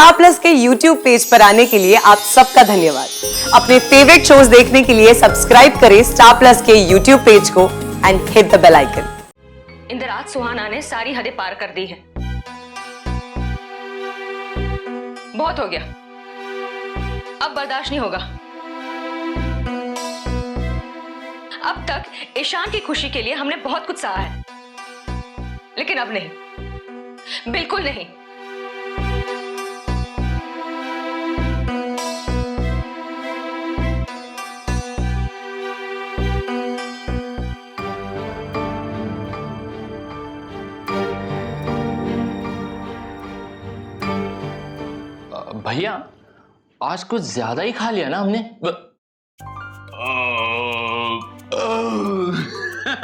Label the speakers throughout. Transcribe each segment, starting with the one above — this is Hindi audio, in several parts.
Speaker 1: स्टार प्लस के YouTube पेज पर आने के लिए आप सबका धन्यवाद। अपने फेवरेट शोज देखने के लिए सब्सक्राइब करें स्टार प्लस के YouTube पेज को and hit the bell icon.
Speaker 2: Indraj Suhana ने सारी हदें पार कर दी है। बहुत हो गया, अब बर्दाश्त नहीं होगा। अब तक ईशान की खुशी के लिए हमने बहुत कुछ सहा है, लेकिन अब नहीं, बिल्कुल नहीं।
Speaker 3: भैया आज कुछ ज्यादा ही खा लिया ना हमने।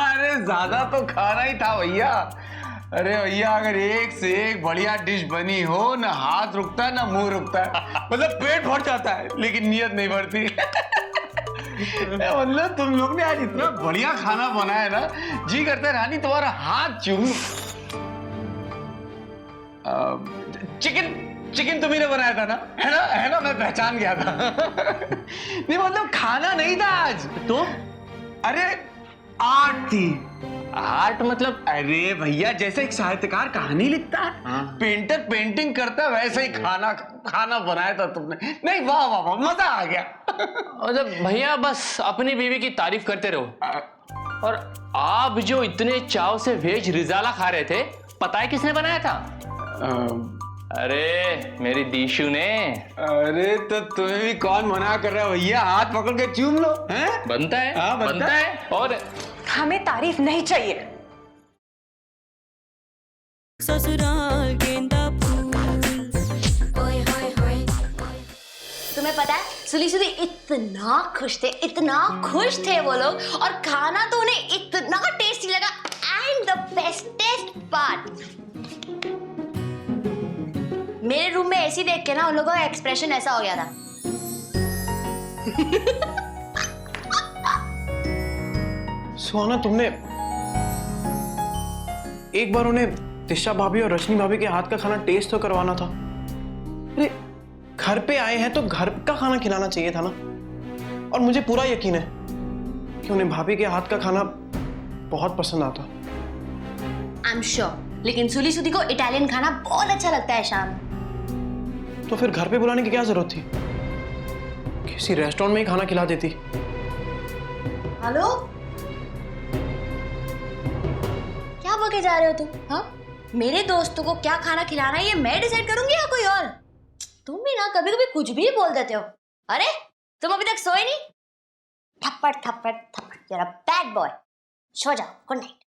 Speaker 4: अरे ज्यादा तो खाना ही था भैया। अरे भैया अगर एक से एक बढ़िया डिश बनी हो, ना हाथ रुकता ना मुंह रुकता है। मतलब पेट भर जाता है लेकिन नीयत नहीं भरती। मतलब तुम लोग ने आज इतना बढ़िया खाना बनाया ना, जी करता है रानी तुम्हारा हाथ चूम। चिकन तुम्ही ने बनाया था ना, है ना, मैं पहचान गया था। नहीं मतलब खाना नहीं था आज
Speaker 3: तो।
Speaker 4: अरे आर्ट थी।
Speaker 3: आर्ट मतलब?
Speaker 4: अरे भैया जैसे एक साहित्यकार कहानी लिखता है, पेंटर पेंटिंग करता है, वैसे ही खाना बनाया था तुमने। नहीं वाह वाह वाह, मजा आ गया।
Speaker 3: मतलब भैया बस अपनी बीवी की तारीफ करते रहो। और आप जो इतने चाव से वेज रिजाला खा रहे थे, पता है किसने बनाया था? अरे मेरी दीशु ने।
Speaker 4: अरे तो तुम्हें भी कौन मना कर रहा है भैया, हाथ पकड़ के चूम लो। हैं?
Speaker 3: बनता है।
Speaker 4: हाँ, बनता
Speaker 3: है। और
Speaker 2: हमें तारीफ नहीं चाहिए।
Speaker 5: ससुराल गेंदा फूल।
Speaker 6: ओए होए होए। तुम्हें पता है सुली सुली इतना खुश थे वो लोग, और खाना तो उन्हें इतना टेस्टी लगा। एंड द बेस्टेस्ट पार्ट, मेरे रूम में एसी देख के ना उन लोगों का एक्सप्रेशन ऐसा हो गया था।
Speaker 7: सुहाना, तुमने एक बार उन्हें दिशा भाभी और रजनी भाभी के हाथ का खाना टेस्ट तो करवाना था। अरे घर पे आए हैं तो घर का खाना खिलाना चाहिए था ना। और मुझे पूरा यकीन है कि उन्हें भाभी के हाथ का खाना बहुत पसंद आता।
Speaker 6: आई एम श्योर, लेकिन सुली सुदी को इटालियन खाना बहुत अच्छा लगता है शाम।
Speaker 7: तो फिर घर पे बुलाने की क्या जरूरत थी? किसी रेस्टोरेंट में ही खाना खिला देती।
Speaker 6: हेलो, क्या बोल के जा रहे हो तुम? हाँ, मेरे दोस्तों को क्या खाना खिलाना है ये मैं डिसाइड करूंगी या कोई और? तुम भी ना कभी कभी कुछ भी बोल देते हो। अरे तुम अभी तक सोए नहीं? थप्पड़ थप्पड़ थप्पड़, you're a बैड बॉय। सो जाओ, गुड नाइट।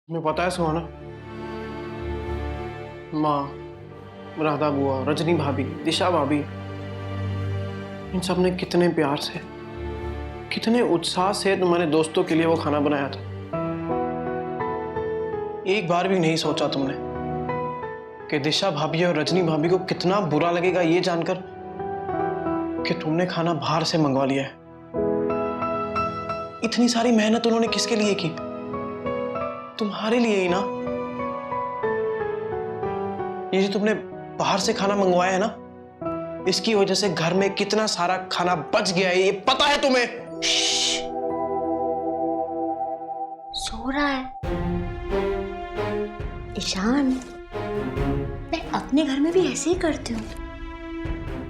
Speaker 7: तुम्हें पता है सुहाना, माँ, राधा बुआ, रजनी भाभी, दिशा भाभी, इन सब ने कितने प्यार से, कितने उत्साह से तुम्हारे दोस्तों के लिए वो खाना बनाया था। एक बार भी नहीं सोचा तुमने कि दिशा भाभी और रजनी भाभी को कितना बुरा लगेगा ये जानकर कि तुमने खाना बाहर से मंगवा लिया है। इतनी सारी मेहनत उन्होंने किसके लिए की? तुम्हारे लिए ही ना। ये जो तुमने बाहर से खाना मंगवाया है ना, इसकी वजह से घर में कितना सारा खाना बच गया है, ये पता है तुम्हें?
Speaker 6: सो रहा है ईशान। मैं अपने घर में भी ऐसे ही करती हूँ।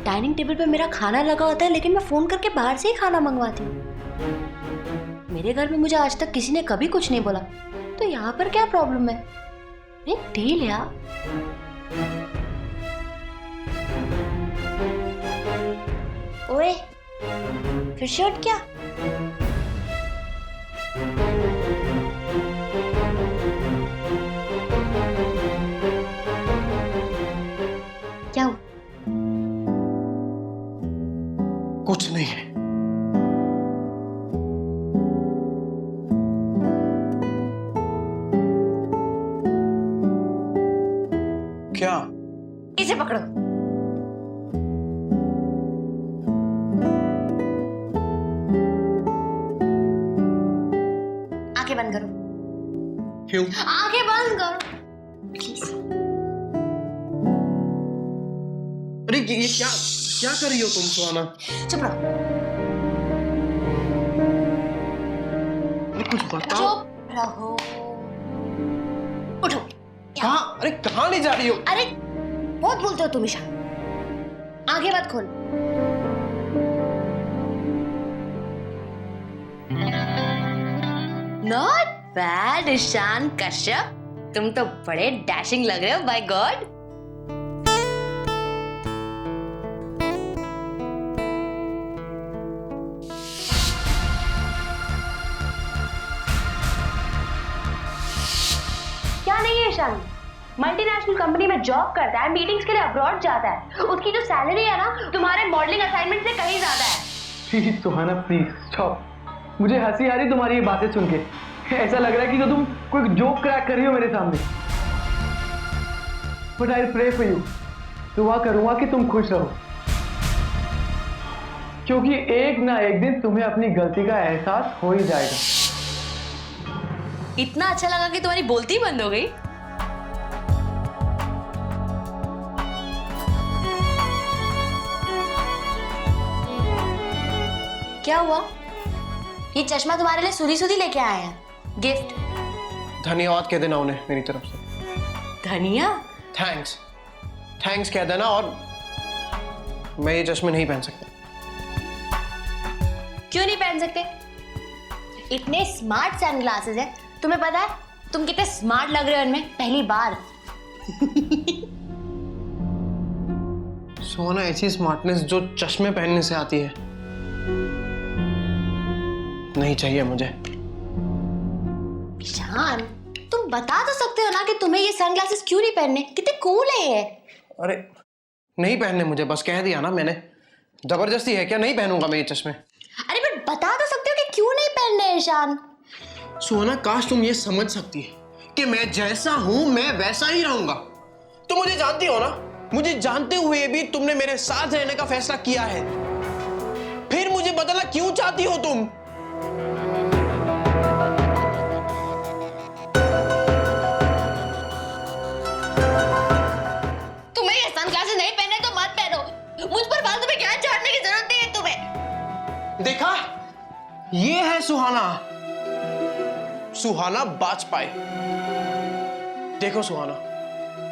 Speaker 6: डाइनिंग टेबल पे मेरा खाना लगा होता है, लेकिन मैं फोन करके बाहर से ही खाना मंगवाती हूँ। मेरे घर में मुझे आज तक किसी ने कभी कुछ नहीं बोला, तो यहाँ पर क्या प्रॉब्लम है? एक डील यार। ओए, फिर शर्ट क्या? क्या हुआ?
Speaker 7: कुछ नहीं है। क्या?
Speaker 6: इसे पकड़ो। आंखें बंद करो।
Speaker 7: क्यों?
Speaker 6: आंखें बंद करो प्लीज।
Speaker 7: ये क्या क्या कर रही हो तुम सुहाना?
Speaker 6: चुप रहो।
Speaker 7: अरे कुछ बताओ।
Speaker 6: चुप रहो। उठो।
Speaker 7: कहाँ? अरे कहाँ ले जा रही हो?
Speaker 6: अरे बहुत बोलते हो तुम ईशान। आगे मत खोल। नॉट बैड ईशान कश्यप, तुम तो बड़े डैशिंग लग रहे हो बाय गॉड। क्या नहीं है ईशान? मल्टीनेशनल कंपनी में जॉब करता है, मीटिंग्स के लिए अब्रॉड जाता है, उसकी जो सैलरी है ना तुम्हारे मॉडलिंग असाइनमेंट से कहीं ज्यादा है।
Speaker 8: Please Suhana please stop. मुझे हंसी आ रही तुम्हारी ये बातें सुन के। ऐसा लग रहा है कि तो तुम कोई जोक क्रैक कर रही हो मेरे सामने। But I pray for you, दुआ करूंगा कि तुम खुश रहो, क्योंकि एक ना एक दिन तुम्हें अपनी गलती का एहसास हो ही जाएगा।
Speaker 6: इतना अच्छा लगा कि तुम्हारी बोलती बंद हो गई। क्या हुआ? ये चश्मा तुम्हारे लिए सुधी सुधी लेके आए हैं, गिफ्ट।
Speaker 7: धन्यवाद कह देना उन्हें मेरी तरफ से।
Speaker 6: धनिया?
Speaker 7: थैंक्स, थैंक्स कह देना। और मैं ये चश्मे नहीं पहन सकता।
Speaker 6: क्यों नहीं पहन सकते? इतने स्मार्ट सनग्लासेस हैं, तुम्हें पता है तुम कितने स्मार्ट लग रहे हो इनमें पहली बार।
Speaker 7: सोना ऐसी स्मार्टनेस जो चश्मे पहनने से आती है नहीं चाहिए मुझे।
Speaker 6: ईशान, तुम बता तो सकते हो ना कि तुम्हें ये सनग्लासेस क्यों नहीं पहनने? कितने कूल है ये।
Speaker 7: अरे नहीं पहनने मुझे, बस कह दिया ना मैंने। जबरदस्ती है क्या? नहीं पहनूंगा मैं ये चश्मे।
Speaker 6: अरे बट बता तो सकते हो कि क्यों नहीं पहनने ईशान।
Speaker 7: सोना काश तुम ये समझ सकती है कि मैं जैसा हूं मैं वैसा ही रहूंगा। तुम मुझे जानती हो ना, मुझे जानते हुए भी तुमने मेरे साथ रहने का फैसला किया है, फिर मुझे बदलना क्यों चाहती हो तुम?
Speaker 6: तुम्हें ये सनग्लासेस नहीं पहने तो मत पहनो। मुझ पर फालतू में ज्ञान झाड़ने की जरूरत नहीं है तुम्हें।
Speaker 7: देखा, ये है सुहाना, सुहाना बाजपेयी। देखो सुहाना,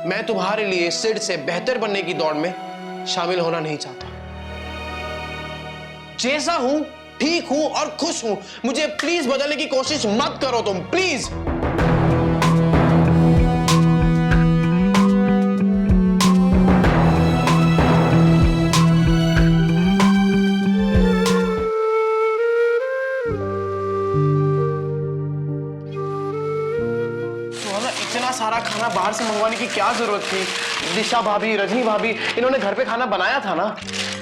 Speaker 7: मैं तुम्हारे लिए सिड से बेहतर बनने की दौड़ में शामिल होना नहीं चाहता। जैसा हूं ठीक हूं और खुश हूं। मुझे प्लीज बदलने की कोशिश मत करो तुम, प्लीज। इतना सारा खाना बाहर से मंगवाने की क्या जरूरत थी? दिशा भाभी, रजनी भाभी, इन्होंने घर पे खाना बनाया था ना।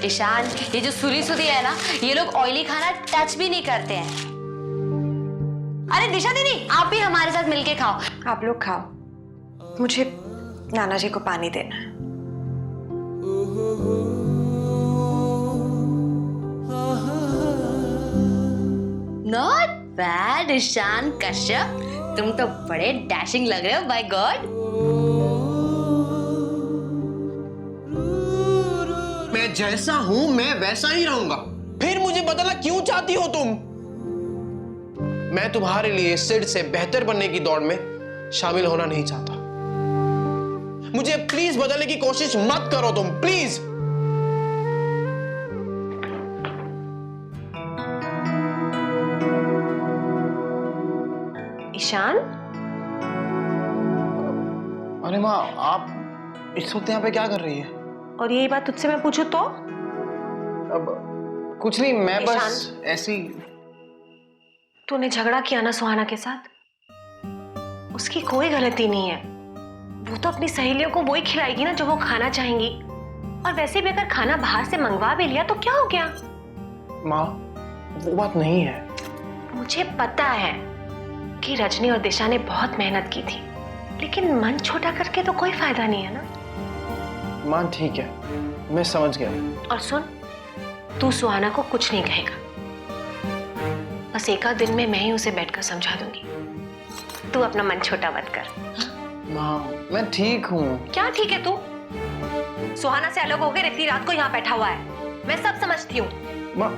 Speaker 6: ईशान, ये जो सुली सुधी है ना, ये लोग ऑयली खाना टच भी नहीं करते हैं। अरे दिशा दीदी, आप भी हमारे साथ मिलके खाओ।
Speaker 2: आप लोग खाओ, मुझे नाना जी को पानी देना है।
Speaker 6: नॉट बैड ईशान कश्यप, तुम तो बड़े डैशिंग लग रहे हो बाय गॉड।
Speaker 7: मैं जैसा हूं मैं वैसा ही रहूंगा, फिर मुझे बदलना क्यों चाहती हो तुम? मैं तुम्हारे लिए सिड से बेहतर बनने की दौड़ में शामिल होना नहीं चाहता। मुझे प्लीज बदलने की कोशिश मत करो तुम, प्लीज।
Speaker 2: ईशान,
Speaker 7: अरे माँ, आप इस वक्त यहाँ पे क्या कर रही है?
Speaker 2: और यही बात तुझसे मैं पूछूं तो?
Speaker 7: अब कुछ नहीं, मैं बस ऐसी।
Speaker 2: तूने झगड़ा किया ना सुहाना के साथ, उसकी कोई गलती नहीं है। वो तो अपनी सहेलियों को वही खिलाएगी ना जो वो खाना चाहेंगी। और वैसे भी अगर खाना बाहर से मंगवा भी लिया तो क्या हो गया?
Speaker 7: माँ, वो बात नहीं है।
Speaker 2: मुझे पता है कि रजनी और दिशा ने बहुत मेहनत की थी, लेकिन मन छोटा करके तो कोई फायदा नहीं है ना।
Speaker 7: माँ ठीक है, मैं समझ गया।
Speaker 2: और सुन, तू सुहाना को कुछ नहीं कहेगा, बस एक आध दिन में मैं ही उसे बैठकर समझा दूंगी। तू अपना मन छोटा मत कर।
Speaker 7: माँ मैं ठीक हूँ।
Speaker 2: क्या ठीक है तू? सुहाना से अलग होकर इतनी रात को यहाँ बैठा हुआ है। मैं सब समझती हूँ।
Speaker 7: माँ,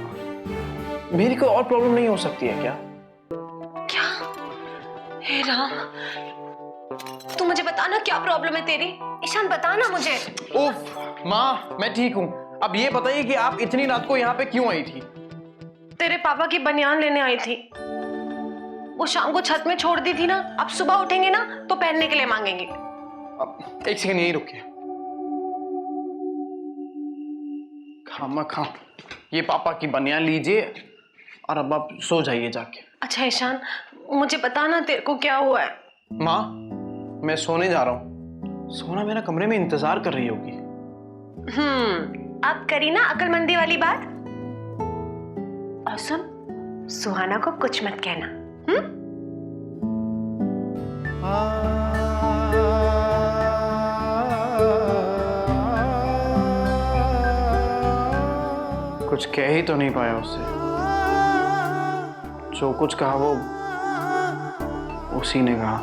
Speaker 7: मेरी कोई और प्रॉब्लम नहीं हो सकती है क्या?
Speaker 2: क्या? हे राम, तू मुझे बता ना, क्या प्रॉब्लम है तेरी? ईशान बता ना मुझे।
Speaker 7: उफ, माँ मैं ठीक हूँ। अब ये बताइए कि आप इतनी रात को यहाँ पे क्यों आई थी?
Speaker 2: तेरे पापा की बनियान लेने आई थी। वो शाम को छत में छोड़ दी थी ना, अब सुबह उठेंगे ना तो पहनने के लिए मांगेंगे।
Speaker 7: अब एक सेकंड यही रुकिए। खामा खा, ये पापा की बनियान लीजिए और अब आप सो जाइए जाके।
Speaker 2: अच्छा ईशान, मुझे बता ना तेरे को क्या हुआ है?
Speaker 7: माँ, मैं सोने जा रहा हूँ। सोना मेरा कमरे में इंतजार कर रही होगी।
Speaker 2: अब करी ना अक्लमंदी वाली बात। और सुन, सुहाना को कुछ मत कहना।
Speaker 7: कुछ कह ही तो नहीं पाया उससे। जो कुछ कहा वो उसी ने कहा।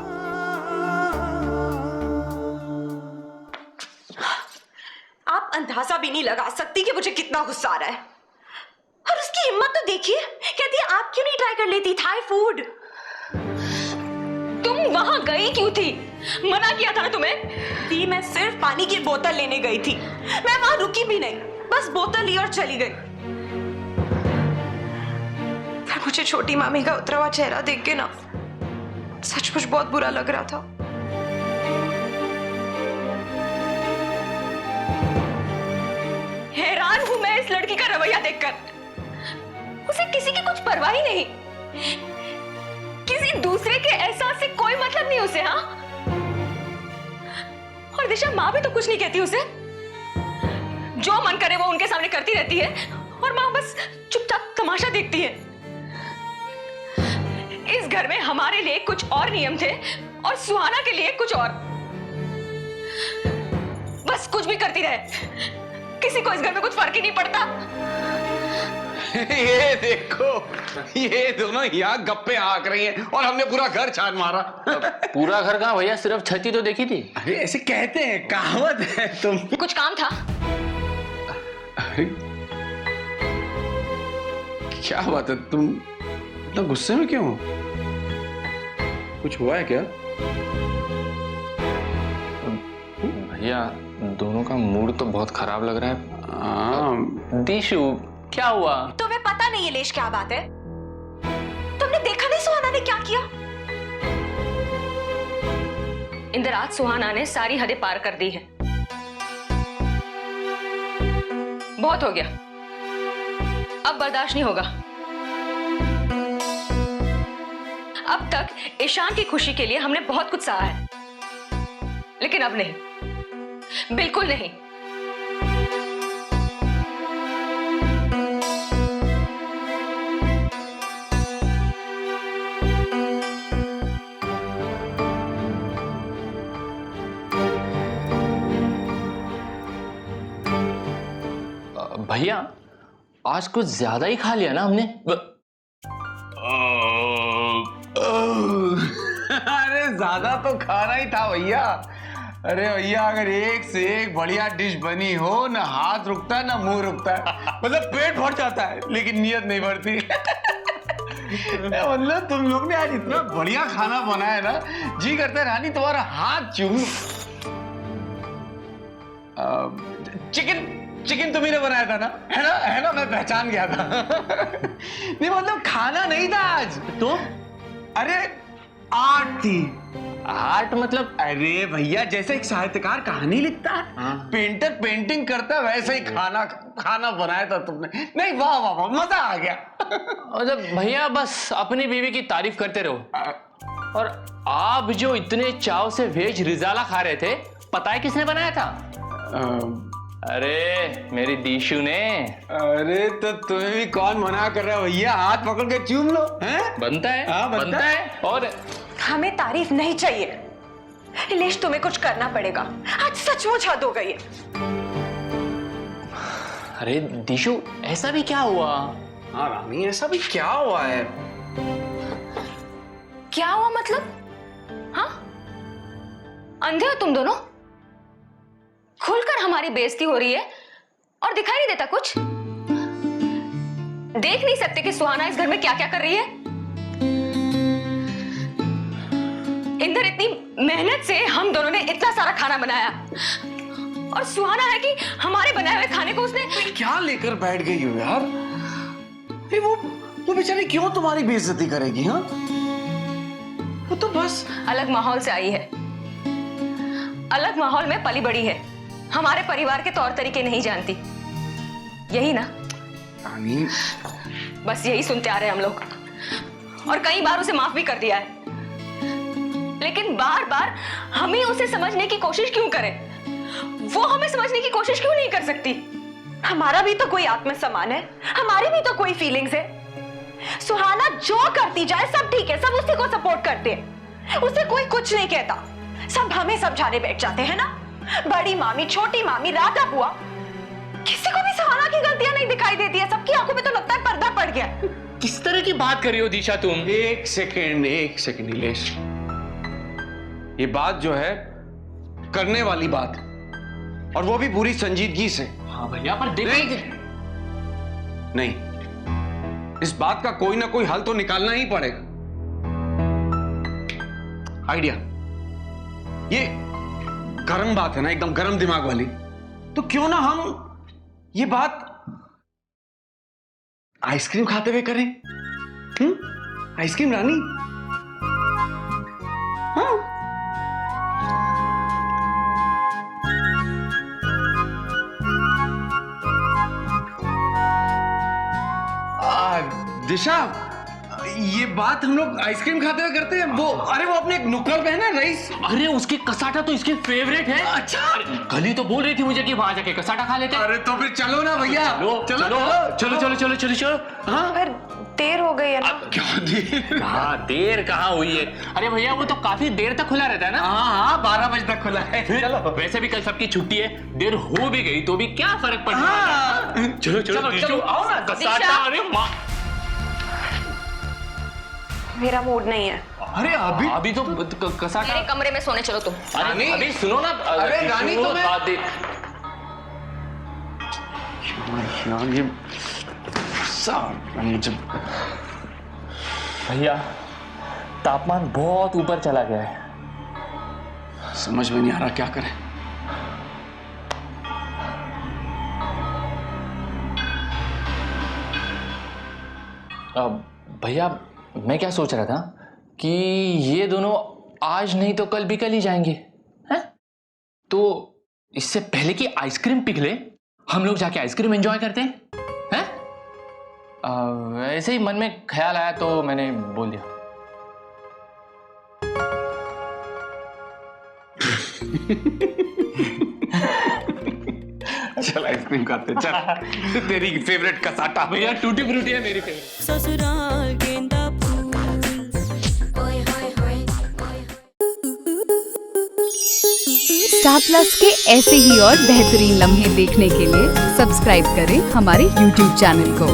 Speaker 6: आप अंदाजा भी नहीं लगा सकती कि मुझे कितना गुस्सा आ रहा है। और उसकी हिम्मत तो देखिए, कहती है आप क्यों नहीं ट्राई कर लेती थाई फूड? तुम वहां गई क्यों थी? मना किया था ना तुम्हें? दी, मैं सिर्फ पानी की बोतल लेने गई थी। मैं वहां रुकी भी नहीं, बस बोतल ली और चली गई। फिर मुझे छोटी मामी का उतरा हुआ चेहरा देख के ना सचमुच बहुत बुरा लग रहा था। हैरान हूं मैं इस लड़की का रवैया देखकर। उसे किसी की कुछ परवाह ही नहीं, किसी दूसरे के एहसास से कोई मतलब नहीं उसे। हाँ, और दिशा माँ भी तो कुछ नहीं कहती उसे। जो मन करे वो उनके सामने करती रहती है और माँ बस चुपचाप तमाशा देखती है। इस घर में हमारे लिए कुछ और नियम थे और सुहाना के लिए कुछ और। बस कुछ भी करती रहे, किसी को इस घर में कुछ फर्क ही नहीं पड़ता।
Speaker 4: ये देखो, ये दोनों यहाँ गप्पे हाँक रही हैं और हमने पूरा घर छान मारा।
Speaker 3: पूरा घर कहाँ भैया, सिर्फ छत ही तो देखी थी।
Speaker 4: अरे ऐसे कहते हैं, कहावत है। तुम
Speaker 6: कुछ काम था?
Speaker 4: अरे क्या बात है, तुम इतना गुस्से में क्यों हो? कुछ हुआ है क्या?
Speaker 3: भैया दोनों का मूड तो बहुत खराब लग रहा है। दीशु क्या हुआ?
Speaker 6: तुम्हें पता नहीं ये लेश क्या बात है? तुमने देखा नहीं सुहाना ने क्या किया? इंदर, आज सुहाना ने सारी हदें पार कर दी है। बहुत हो गया, अब बर्दाश्त नहीं होगा। अब तक ईशान की खुशी के लिए हमने बहुत कुछ सहा है, लेकिन अब नहीं, बिल्कुल नहीं।
Speaker 3: भैया आज कुछ ज्यादा ही खा लिया ना हमने।
Speaker 4: अरे ज्यादा तो खाना ही था भैया। अरे भैया, अगर एक से एक बढ़िया डिश बनी हो, ना हाथ रुकता ना मुंह रुकता है। मतलब पेट भर जाता है लेकिन नीयत नहीं भरती। मतलब तुम लोग ने आज इतना बढ़िया खाना बनाया ना, जी करता है रानी तुम्हारा हाथ चूम लूं। चिकन तुम्ही ने बनाया था ना, है ना, मैं पहचान गया था। नहीं मतलब खाना नहीं था आज तो। अरे आर्ट थी।
Speaker 3: आर्ट मतलब?
Speaker 4: अरे भैया, जैसे एक साहित्यकार कहानी लिखता है, पेंटर पेंटिंग करता है, वैसे ही खाना बनाया था तुमने। नहीं, वाह वाह वाह, मजा आ गया।
Speaker 3: मतलब भैया बस अपनी बीवी की तारीफ करते रहो। और आप जो इतने चाव से वेज रिजाला खा रहे थे, पता है किसने बनाया था? अरे मेरी दीशु ने।
Speaker 4: अरे तो तुम्हें भी कौन मना कर रहा है भैया, हाथ पकड़ के चूम लो। हैं?
Speaker 3: बनता है।
Speaker 4: हाँ, बनता
Speaker 3: है। और
Speaker 6: हमें तारीफ नहीं चाहिए, इलेश तुम्हें कुछ करना पड़ेगा। आज सचमुच हद हो गई है।
Speaker 3: अरे दीशु, ऐसा भी क्या हुआ?
Speaker 7: हाँ रानी, ऐसा भी क्या हुआ है?
Speaker 6: क्या हुआ मतलब? हाँ, अंधे हो तुम दोनों? खुलकर हमारी बेइज्जती हो रही है और दिखाई नहीं देता कुछ? देख नहीं सकते कि सुहाना इस घर में क्या क्या कर रही है? इंदर, इतनी मेहनत से हम दोनों ने इतना सारा खाना बनाया और सुहाना है कि हमारे बनाए हुए खाने को उसने
Speaker 4: क्या लेकर बैठ गई हो यार? अरे वो बेचारी क्यों तुम्हारी बेइज्जती करेगी? हाँ, वो तो बस
Speaker 6: अलग माहौल से आई है, अलग माहौल में पली बड़ी है, हमारे परिवार के तौर तरीके नहीं जानती, यही ना?
Speaker 4: रानी,
Speaker 6: बस यही सुनते आ रहे हैं हम लोग, और कई बार उसे माफ भी कर दिया है, लेकिन बार बार हमें उसे समझने की कोशिश क्यों करें? वो हमें समझने की कोशिश क्यों नहीं कर सकती?
Speaker 2: हमारा भी तो कोई आत्मसम्मान है, हमारी भी तो कोई फीलिंग्स है। सुहाना जो करती जाए सब ठीक है, सब उसी को सपोर्ट करते हैं, उसे कोई कुछ नहीं कहता, सब हमें समझाने बैठ जाते हैं ना। बड़ी मामी, छोटी मामी, राधा बुआ, किसी को भी सुहाना की गलतियां नहीं दिखाई देती है, सबकी आंखों में तो लगता है पर्दा पड़ गया।
Speaker 3: किस तरह की बात कर रही हो दिशा तुम?
Speaker 4: एक सेकेंड नीलेश, ये बात जो है करने वाली बात, और वो भी पूरी संजीदगी से।
Speaker 3: हाँ भैया, पर
Speaker 4: नहीं, इस बात का कोई ना कोई हल तो निकालना ही पड़ेगा। आइडिया, ये गरम बात है ना, एकदम गरम दिमाग वाली, तो क्यों ना हम ये बात आइसक्रीम खाते हुए करें? आइसक्रीम रानी? हाँ, दिशा, ये बात हम लोग आइसक्रीम खाते हुए करते हैं। वो, अरे वो अपने एक नुक्कड़ पे है ना, रईस।
Speaker 3: अरे उसकी कसाटा तो इसके फेवरेट है।
Speaker 4: अच्छा,
Speaker 3: गली तो बोल रही थी मुझे कि वहां जाके कसाटा खा लेते हैं।
Speaker 4: अरे तो फिर चलो ना भैया,
Speaker 3: चलो चलो चलो चलो चलो। हाँ,
Speaker 2: पर देर हो गई है ना।
Speaker 4: क्या देर?
Speaker 3: हाँ, देर कहाँ हुई है? अरे भैया, वो तो काफी देर तक खुला रहता है ना।
Speaker 4: हाँ, 12 बजे तक खुला है।
Speaker 3: चलो, वैसे भी कल सबकी छुट्टी है, देर हो भी गई तो भी क्या फर्क पड़ता है? चलो चलो चलो, आओ ना। कसाटा, अरे माँ,
Speaker 2: मेरा मूड नहीं है।
Speaker 4: अरे अभी
Speaker 3: तो कसाटा।
Speaker 6: मेरे कमरे में सोने चलो तुम।
Speaker 3: अरे अभी सुनो ना।
Speaker 4: अरे रानी,
Speaker 3: सुनो,
Speaker 4: तुम्हें
Speaker 3: बात दे।
Speaker 4: ये मुझे
Speaker 3: भैया, तापमान बहुत ऊपर चला गया है,
Speaker 4: समझ में नहीं आ रहा क्या करें।
Speaker 3: भैया, मैं क्या सोच रहा था कि ये दोनों आज नहीं तो कल भी कल ही जाएंगे, हैं? तो इससे पहले कि आइसक्रीम पिघले, हम लोग जाके आइसक्रीम एंजॉय करते हैं, हैं? वैसे ही मन में ख्याल आया तो मैंने बोल दिया।
Speaker 4: चल आइसक्रीम खाते, चल। तेरी फेवरेट कसाटा।
Speaker 3: भैया, टूटी फ्रूटी है मेरी फेवरेट।
Speaker 5: ससुराल गेंदा फूल।
Speaker 9: स्टार प्लस के ऐसे ही और बेहतरीन लम्हे देखने के लिए सब्सक्राइब करें हमारे YouTube चैनल को।